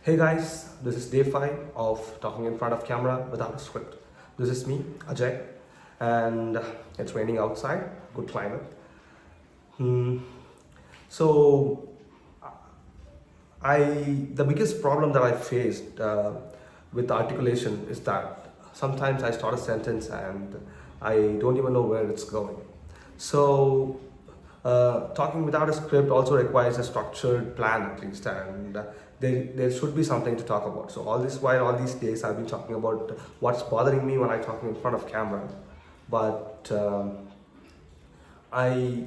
Hey guys, this is day 5 of talking in front of camera without a script. This is me, Ajay, and it's raining outside, good climate. Hmm. So, the biggest problem that I faced with articulation is that sometimes I start a sentence and I don't even know where it's going. So, talking without a script also requires a structured plan at least, and there should be something to talk about. So all these days I've been talking about what's bothering me when I'm talking in front of camera, but I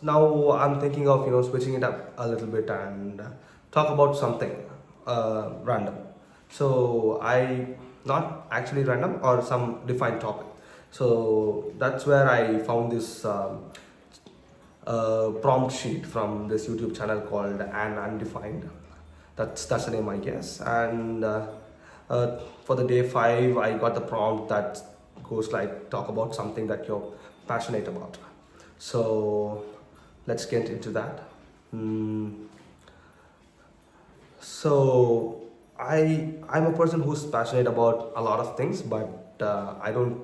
now I'm thinking of switching it up a little bit and talk about something random. So I not actually random or some defined topic. So that's where I found this prompt sheet from this YouTube channel called An Undefined. That's the name, I guess. And for the day 5, I got the prompt that goes like talk about something that you're passionate about. So let's get into that. Mm, so I'm a person who's passionate about a lot of things, but I don't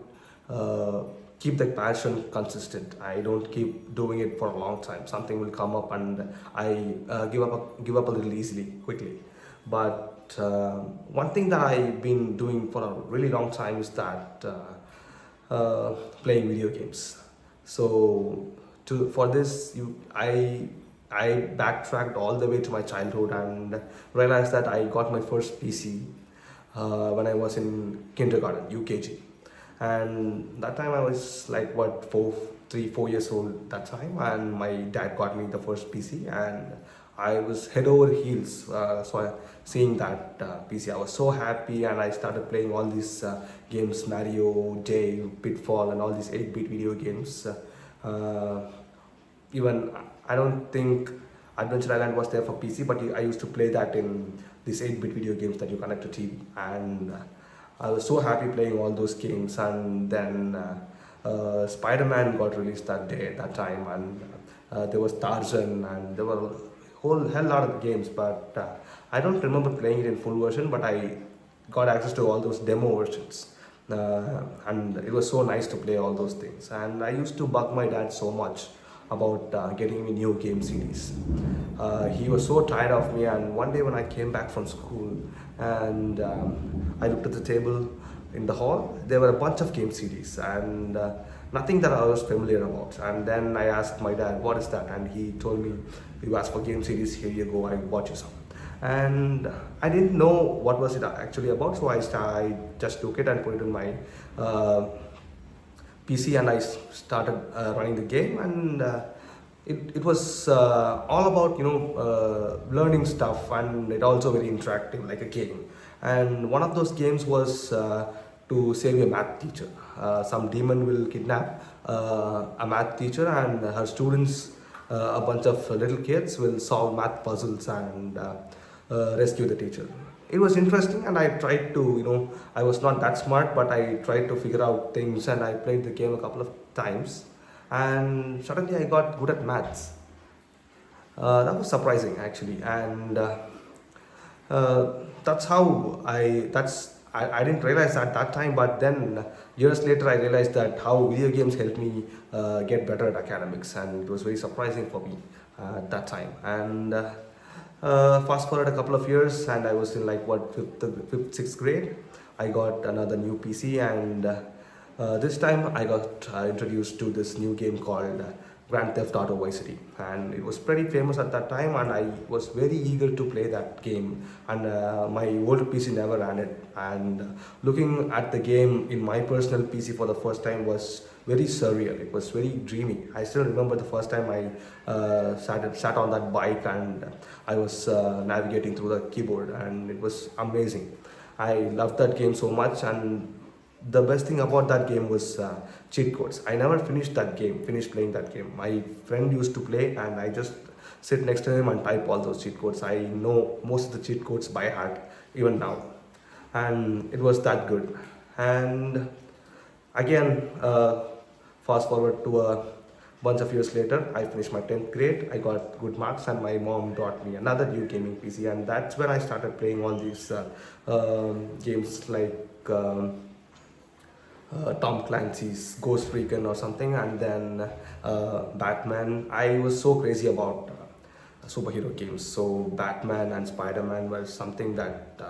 uh, keep the passion consistent. I don't keep doing it for a long time. Something will come up and I give up a little easily, quickly. But one thing that I've been doing for a really long time is that playing video games. So to for this, I backtracked all the way to my childhood and realized that I got my first PC when I was in kindergarten, UKG, and that time I was like what 4 years old that time, and my dad got me the first PC, and I was head over heels. Seeing that PC, I was so happy, and I started playing all these games: Mario, Dave, Pitfall, and all these 8-bit video games. Uh, Even I don't think Adventure Island was there for PC, but I used to play that in these 8-bit video games that you connect to TV, and I was so happy playing all those games. And then Spider-Man got released that time, and there was Tarzan, and there were a whole hell lot of games, but I don't remember playing it in full version, but I got access to all those demo versions. And it was so nice to play all those things. And I used to bug my dad so much about getting me new game CDs. He was so tired of me, and one day when I came back from school and I looked at the table in the hall, there were a bunch of game CDs and nothing that I was familiar about. And then I asked my dad, "What is that?" And he told me, "You asked for game CDs. Here you go. I bought you some." And I didn't know what was it actually about, so I just took it and put it in my PC, and I started running the game, and it was all about learning stuff, and it also very interactive like a game. And one of those games was to save a math teacher. Some demon will kidnap a math teacher, and her students, a bunch of little kids, will solve math puzzles and rescue the teacher. It was interesting, and I tried to, I was not that smart, but I tried to figure out things, and I played the game a couple of times, and suddenly I got good at maths. That was surprising actually, and that's how I didn't realize at that time, but then years later I realized that how video games helped me get better at academics, and it was very surprising for me at that time. And fast forward a couple of years, and I was in like what fifth, sixth grade. I got another new PC, and this time I got introduced to this new game called Grand Theft Auto Vice City, and it was pretty famous at that time. And I was very eager to play that game, and my old PC never ran it. And looking at the game in my personal PC for the first time was very surreal. It was very dreamy. I still remember the first time I sat on that bike, and I was navigating through the keyboard, and it was amazing. I loved that game so much, and the best thing about that game was cheat codes. I never finished playing that game. My friend used to play, and I just sit next to him and type all those cheat codes. I know most of the cheat codes by heart even now, and it was that good. And again, fast forward to a Bunch of years later, I finished my 10th grade. I got good marks, and my mom got me another new gaming PC, and that's when I started playing all these games like. Tom Clancy's Ghost Recon or something, and then Batman. I was so crazy about superhero games. So Batman and Spider-Man were something that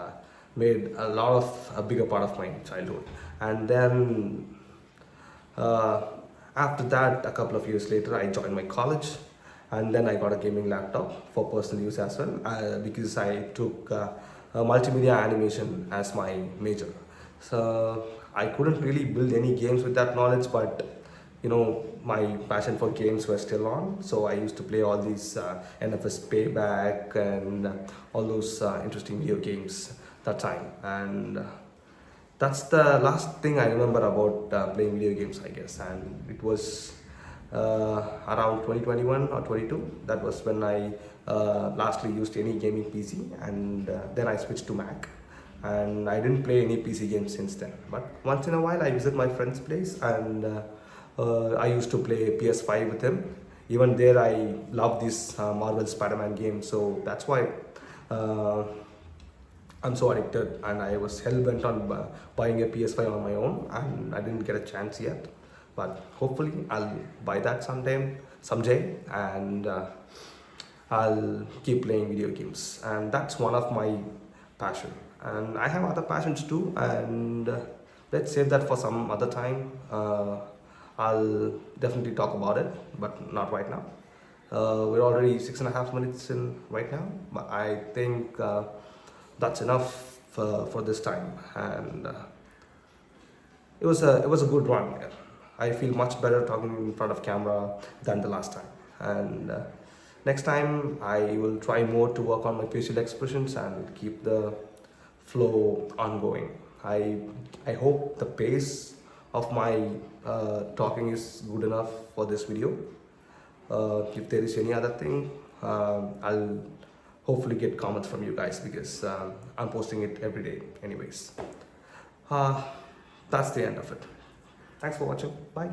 made a bigger part of my childhood. And then uh, after that, a couple of years later, I joined my college, and then I got a gaming laptop for personal use as well, because I took multimedia animation as my major. So I couldn't really build any games with that knowledge, but my passion for games was still on. So I used to play all these NFS Payback and all those interesting video games that time, and that's the last thing I remember about playing video games, I guess. And it was around 2021 or 22. That was when I lastly used any gaming PC, and then I switched to Mac. And I didn't play any PC games since then. But once in a while, I visit my friend's place, and I used to play PS5 with him. Even there, I love this Marvel Spider-Man game, so that's why. Uh, I'm so addicted, and I was hell bent on buying a PS5 on my own, and I didn't get a chance yet. But hopefully, I'll buy that someday, and I'll keep playing video games. And that's one of my passion. And I have other passions too, and let's save that for some other time. I'll definitely talk about it, but not right now. We're already 6.5 minutes in right now, but I think that's enough for this time, and it was a good run. I feel much better talking in front of camera than the last time, and next time I will try more to work on my facial expressions and keep the flow ongoing. I hope the pace of my talking is good enough for this video. If there is any other thing, I'll hopefully get comments from you guys, because I'm posting it every day anyways. uh, that's the end of it. Thanks for watching. Bye.